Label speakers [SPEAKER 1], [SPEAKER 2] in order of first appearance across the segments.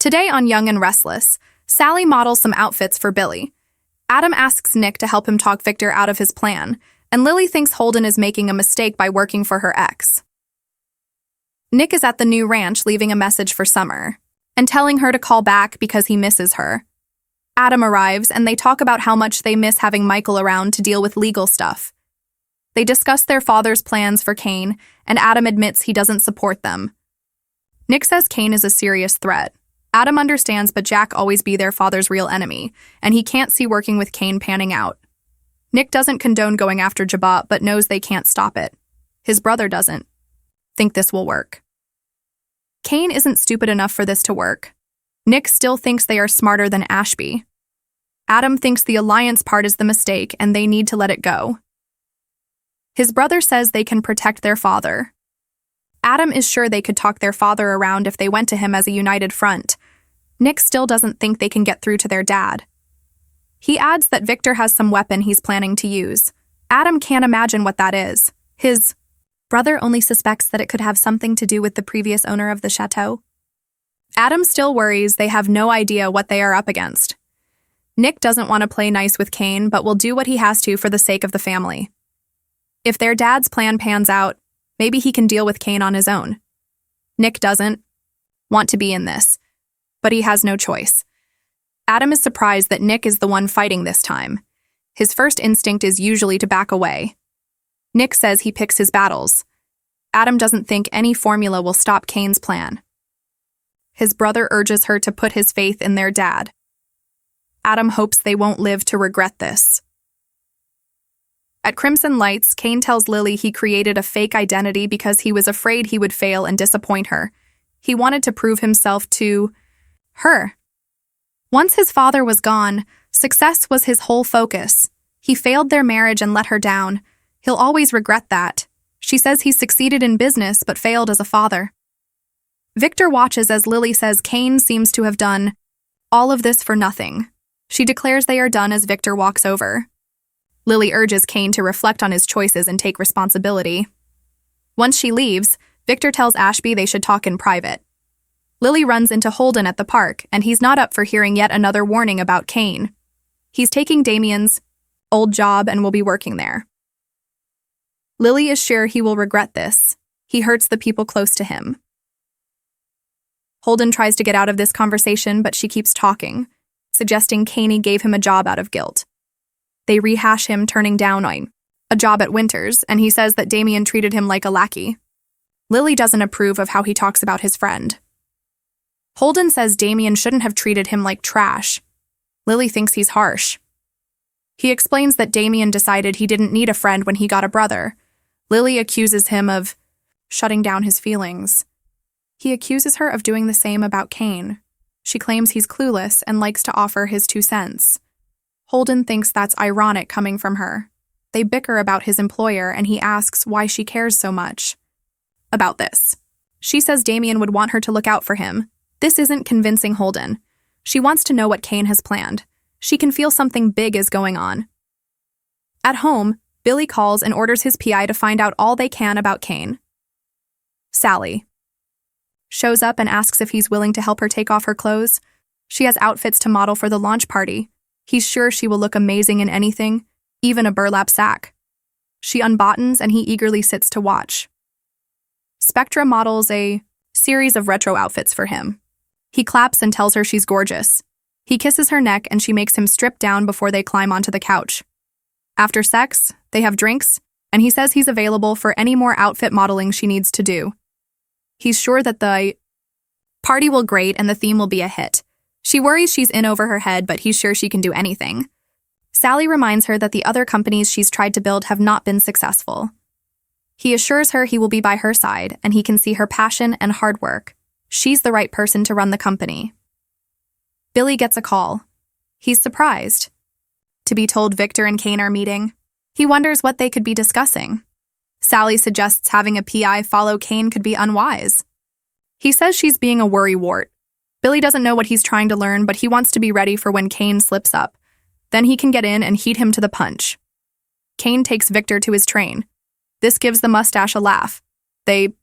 [SPEAKER 1] Today on Young and Restless, Sally models some outfits for Billy. Adam asks Nick to help him talk Victor out of his plan, and Lily thinks Holden is making a mistake by working for her ex. Nick is at the new ranch leaving a message for Summer, and telling her to call back because he misses her. Adam arrives, and they talk about how much they miss having Michael around to deal with legal stuff. They discuss their father's plans for Kane, and Adam admits he doesn't support them. Nick says Kane is a serious threat. Adam understands, but Jack always be their father's real enemy, and he can't see working with Kane panning out. Nick doesn't condone going after Jabba, but knows they can't stop it. His brother doesn't think this will work. Kane isn't stupid enough for this to work. Nick still thinks they are smarter than Ashby. Adam thinks the alliance part is the mistake, and they need to let it go. His brother says they can protect their father. Adam is sure they could talk their father around if they went to him as a united front. Nick still doesn't think they can get through to their dad. He adds that Victor has some weapon he's planning to use. Adam can't imagine what that is. His brother only suspects that it could have something to do with the previous owner of the chateau. Adam still worries they have no idea what they are up against. Nick doesn't want to play nice with Kane, but will do what he has to for the sake of the family. If their dad's plan pans out, maybe he can deal with Kane on his own. Nick doesn't want to be in this, but he has no choice. Adam is surprised that Nick is the one fighting this time. His first instinct is usually to back away. Nick says he picks his battles. Adam doesn't think any formula will stop Kane's plan. His brother urges her to put his faith in their dad. Adam hopes they won't live to regret this. At Crimson Lights, Kane tells Lily he created a fake identity because he was afraid he would fail and disappoint her. He wanted to prove himself to her. Once his father was gone, success was his whole focus. He failed their marriage and let her down. He'll always regret that. She says he succeeded in business but failed as a father. Victor watches as Lily says Kane seems to have done all of this for nothing. She declares they are done as Victor walks over. Lily urges Kane to reflect on his choices and take responsibility. Once she leaves, Victor tells Ashby they should talk in private. Lily runs into Holden at the park, and he's not up for hearing yet another warning about Kane. He's taking Damien's old job and will be working there. Lily is sure he will regret this. He hurts the people close to him. Holden tries to get out of this conversation, but she keeps talking, suggesting Kane gave him a job out of guilt. They rehash him turning down a job at Winters, and he says that Damien treated him like a lackey. Lily doesn't approve of how he talks about his friend. Holden says Damien shouldn't have treated him like trash. Lily thinks he's harsh. He explains that Damien decided he didn't need a friend when he got a brother. Lily accuses him of shutting down his feelings. He accuses her of doing the same about Kane. She claims he's clueless and likes to offer his 2 cents. Holden thinks that's ironic coming from her. They bicker about his employer, and he asks why she cares so much about this. She says Damien would want her to look out for him. This isn't convincing Holden. She wants to know what Kane has planned. She can feel something big is going on. At home, Billy calls and orders his PI to find out all they can about Kane. Sally shows up and asks if he's willing to help her take off her clothes. She has outfits to model for the launch party. He's sure she will look amazing in anything, even a burlap sack. She unbuttons and he eagerly sits to watch. Spectra models a series of retro outfits for him. He claps and tells her she's gorgeous. He kisses her neck and she makes him strip down before they climb onto the couch. After sex, they have drinks, and he says he's available for any more outfit modeling she needs to do. He's sure that the party will great and the theme will be a hit. She worries she's in over her head, but he's sure she can do anything. Sally reminds her that the other companies she's tried to build have not been successful. He assures her he will be by her side, and he can see her passion and hard work. She's the right person to run the company. Billy gets a call. He's surprised to be told Victor and Kane are meeting. He wonders what they could be discussing. Sally suggests having a PI follow Kane could be unwise. He says she's being a worrywart. Billy doesn't know what he's trying to learn, but he wants to be ready for when Kane slips up. Then he can get in and heat him to the punch. Kane takes Victor to his train. This gives the mustache a laugh. They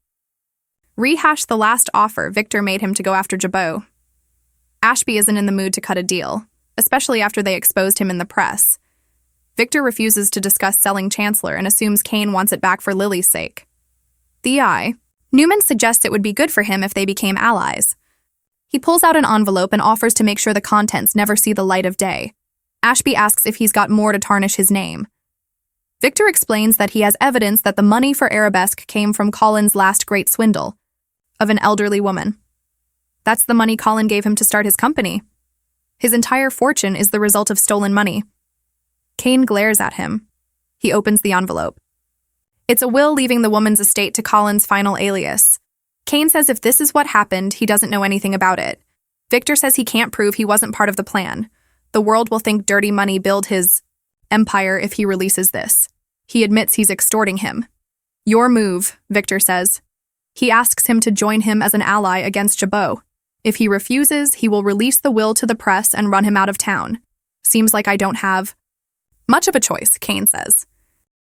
[SPEAKER 1] rehash the last offer Victor made him to go after Jabot. Ashby isn't in the mood to cut a deal, especially after they exposed him in the press. Victor refuses to discuss selling Chancellor and assumes Kane wants it back for Lily's sake. The eye. Newman suggests it would be good for him if they became allies. He pulls out an envelope and offers to make sure the contents never see the light of day. Ashby asks if he's got more to tarnish his name. Victor explains that he has evidence that the money for Arabesque came from Colin's last great swindle, of an elderly woman. That's the money Colin gave him to start his company. His entire fortune is the result of stolen money. Kane glares at him. He opens the envelope. It's a will leaving the woman's estate to Colin's final alias. Kane says if this is what happened, he doesn't know anything about it. Victor says he can't prove he wasn't part of the plan. The world will think Dirty Money built his empire if he releases this. He admits he's extorting him. Your move, Victor says. He asks him to join him as an ally against Jabot. If he refuses, he will release the will to the press and run him out of town. Seems like I don't have much of a choice, Kane says.